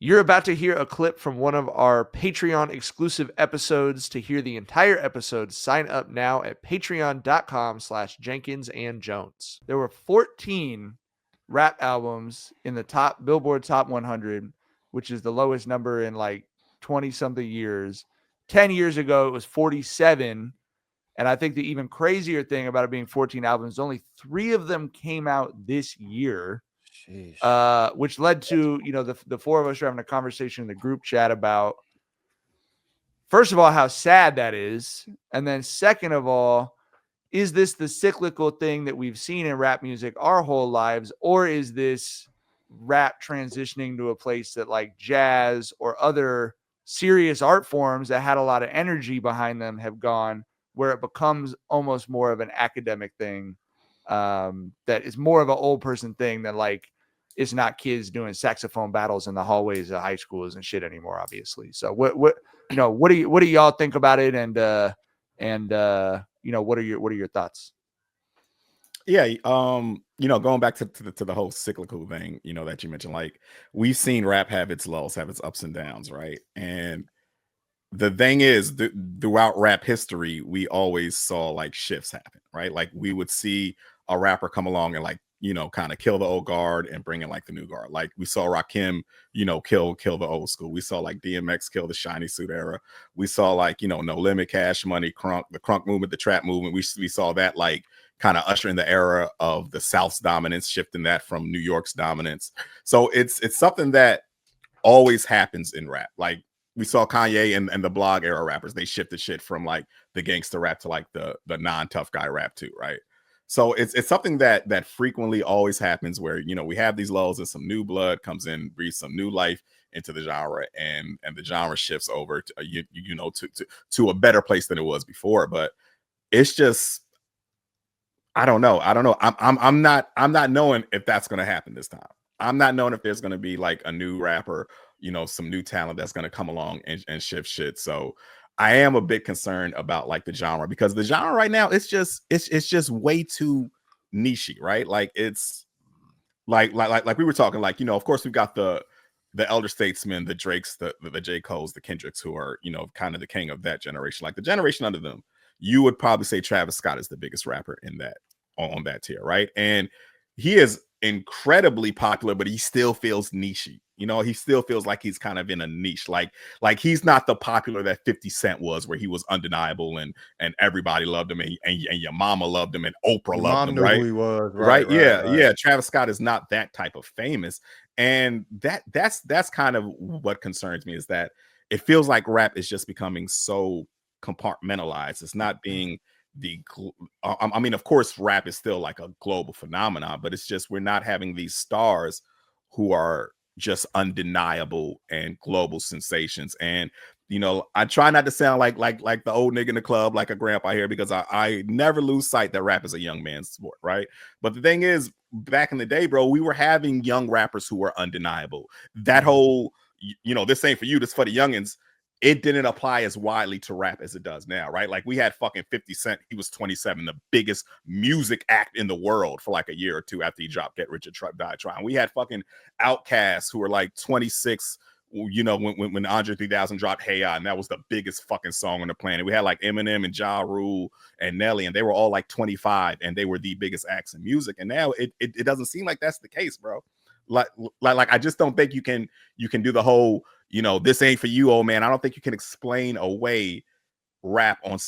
You're about to hear a clip from one of our Patreon exclusive episodes. To hear the entire episode, sign up now at patreon.com/Jenkins and Jones. There were 14 rap albums in the top Billboard Top 100, which is the lowest number in like 20 something years. 10 years ago, it was 47. And I think the even crazier thing about it being 14 albums, only 3 of them came out this year. Which led to, the 4 of us are having a conversation in the group chat about, first of all, how sad that is. And then second of all, is this the cyclical thing that we've seen in rap music our whole lives? Or is this rap transitioning to a place that like jazz or other serious art forms that had a lot of energy behind them have gone, where it becomes almost more of an academic thing, that is more of an old person thing than like, it's not kids doing saxophone battles in the hallways of high schools and shit anymore, obviously. So what do y'all think about it? And what are your thoughts? Yeah, going back to the whole cyclical thing, that you mentioned, like we've seen rap have its lows, have its ups and downs, right? And the thing is, throughout rap history, we always saw like shifts happen, right? Like we would see a rapper come along and like, kind of kill the old guard and bring in like the new guard. Like we saw Rakim, kill the old school. We saw like DMX kill the shiny suit era. We saw like, No Limit, Cash Money, the crunk movement, the trap movement. We saw that like kind of ushering the era of the South's dominance, shifting that from New York's dominance. So it's something that always happens in rap. Like we saw Kanye and the blog era rappers, they shifted shit from like the gangster rap to like the non-tough guy rap too, right? So it's something that frequently always happens where, we have these lulls and some new blood comes in, breathes some new life into the genre, and the genre shifts over to, to a better place than it was before. But it's just, I don't know. I'm not knowing if that's going to happen this time. I'm not knowing if there's going to be like a new rapper, some new talent that's going to come along and shift shit. So I am a bit concerned about like the genre, because the genre right now, it's just way too nichey, right? Like it's like we were talking, like, of course we've got the elder statesmen, the Drakes, the J. Coles, the Kendricks, who are, kind of the king of that generation. Like the generation under them, you would probably say Travis Scott is the biggest rapper in that, on that tier, right? And he is incredibly popular, but he still feels nichey. He still feels like he's kind of in a niche. Like he's not the popular that 50 Cent was, where he was undeniable and everybody loved him, and your mama loved him and Oprah loved him, right? Who he was, right. Yeah. Travis Scott is not that type of famous, and that's kind of what concerns me, is that it feels like rap is just becoming so compartmentalized. It's not being I mean, of course, rap is still like a global phenomenon, but it's just we're not having these stars who are just undeniable and global sensations. And I try not to sound like the old nigga in the club, like a grandpa here, because I never lose sight that rap is a young man's sport, right? But the thing is, back in the day, bro, we were having young rappers who were undeniable. That whole, this ain't for you, this for the youngins. It didn't apply as widely to rap as it does now, right? Like we had fucking 50 Cent. He was 27, the biggest music act in the world for like a year or two after he dropped Get Rich or Die Trying. We had fucking Outcasts who were like 26, when Andre 3000 dropped Hey Ya, and that was the biggest fucking song on the planet. We had like Eminem and Ja Rule and Nelly, and they were all like 25, and they were the biggest acts in music. And now it doesn't seem like that's the case, bro. Like I just don't think you can do the whole, this ain't for you, old man. I don't think you can explain away rap on,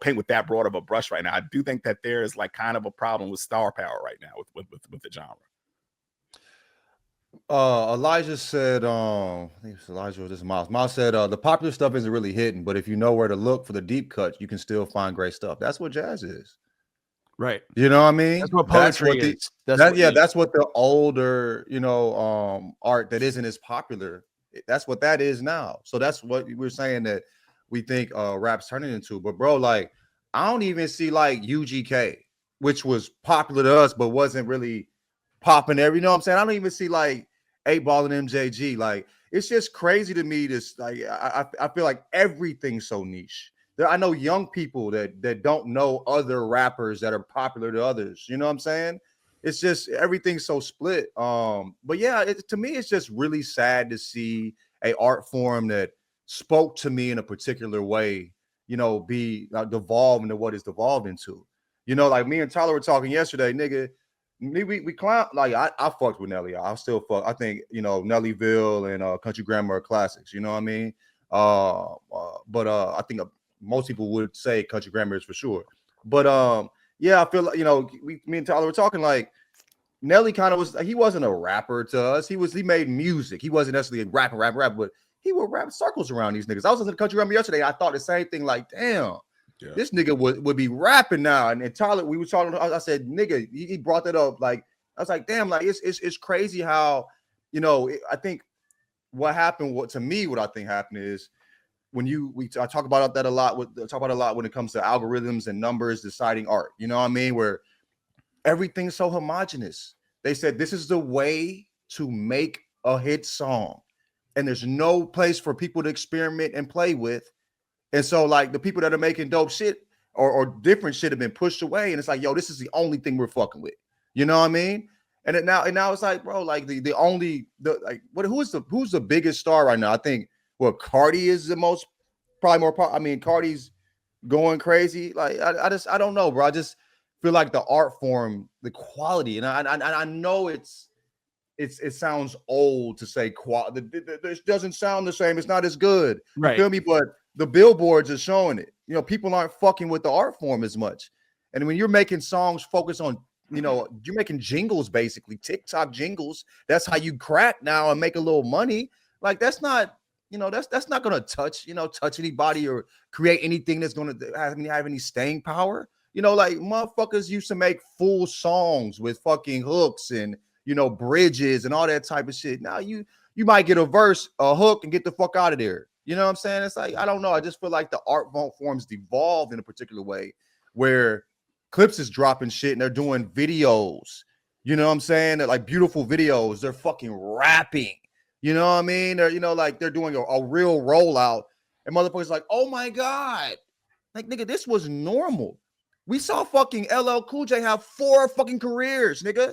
paint with that broad of a brush right now. I do think that there is like kind of a problem with star power right now with the genre. Elijah said, I think it's Elijah or this Miles. Miles said, the popular stuff isn't really hidden, but if you know where to look for the deep cuts, you can still find great stuff. That's what jazz is. Right. You know what I mean? That's what poetry is. That's what the older, art that isn't as popular. That's what that is now. So that's what we're saying that we think rap's turning into. But bro, like I don't even see like UGK, which was popular to us, but wasn't really popping there. You know what I'm saying? I don't even see like 8Ball and MJG. Like it's just crazy to me. This like I feel like everything's so niche. I know young people that don't know other rappers that are popular to others. You know what I'm saying? it's just everything's so split. But yeah, to me, it's just really sad to see a art form that spoke to me in a particular way, be devolved into what it's devolved into. Like me and Tyler were talking yesterday, nigga. We clown, like I fucked with Nelly. I still fuck. I think Nellyville and Country Grammar are classics. You know what I mean? But I think most people would say Country Grammar is for sure. But yeah, I feel like me and Tyler were talking like Nelly kind of was. He wasn't a rapper to us. He made music. He wasn't necessarily a rapper, but he would rap circles around these niggas. I was listening to Country Grammar yesterday. I thought the same thing. Like, damn. Yeah. This nigga would be rapping now, and Tyler, we were talking. I said, nigga, he brought that up. Like, I was like, damn, like it's crazy how, I think what happened. What I think happened is when I talk about that a lot. Talk about a lot when it comes to algorithms and numbers deciding art. You know what I mean? Where everything's so homogenous. They said this is the way to make a hit song, and there's no place for people to experiment and play with. And so, like, the people that are making dope shit or different shit have been pushed away. And it's like, yo, this is the only thing we're fucking with. You know what I mean? And now it's like, bro, like who's the biggest star right now? I think Cardi is the most, probably more. I mean, Cardi's going crazy. Like, I don't know, bro. I just feel like the art form, the quality, and I know it sounds old to say quality. This doesn't sound the same. It's not as good. Right. You feel me? But the billboards are showing it. People aren't fucking with the art form as much. And when you're making songs focus on, you're making jingles, basically TikTok jingles. That's how you crack now and make a little money. Like, that's not, that's not going to touch anybody or create anything that's going to have any staying power. Like, motherfuckers used to make full songs with fucking hooks and, bridges and all that type of shit. Now you might get a verse, a hook, and get the fuck out of there. You know what I'm saying? It's like, I don't know. I just feel like the art forms devolved in a particular way where Clips is dropping shit and they're doing videos. You know what I'm saying? They're like beautiful videos. They're fucking rapping. You know what I mean? They're, like they're doing a real rollout. And motherfuckers like, oh my God. Like, nigga, this was normal. We saw fucking LL Cool J have 4 fucking careers, nigga.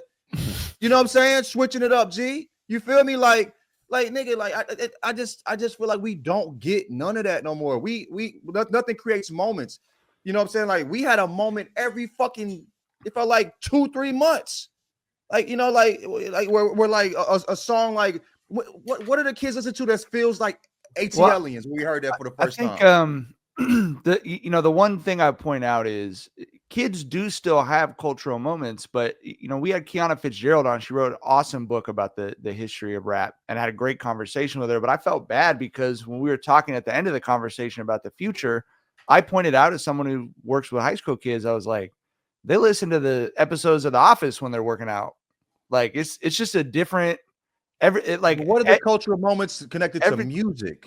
You know what I'm saying? Switching it up, G. You feel me? Like nigga, like I just feel like we don't get none of that no more. Nothing creates moments. You know what I'm saying? Like, we had a moment every fucking, it felt like 2-3 months. Like, we're like a song. Like, what are the kids listen to that feels like ATLians when we heard that for the first time? The one thing I point out is kids do still have cultural moments, but we had Kiana Fitzgerald on. She wrote an awesome book about the history of rap and had a great conversation with her. But I felt bad because when we were talking at the end of the conversation about the future, I pointed out as someone who works with high school kids, I was like, they listen to the episodes of The Office when they're working out. Like, it's just a different. What are the cultural moments connected to music?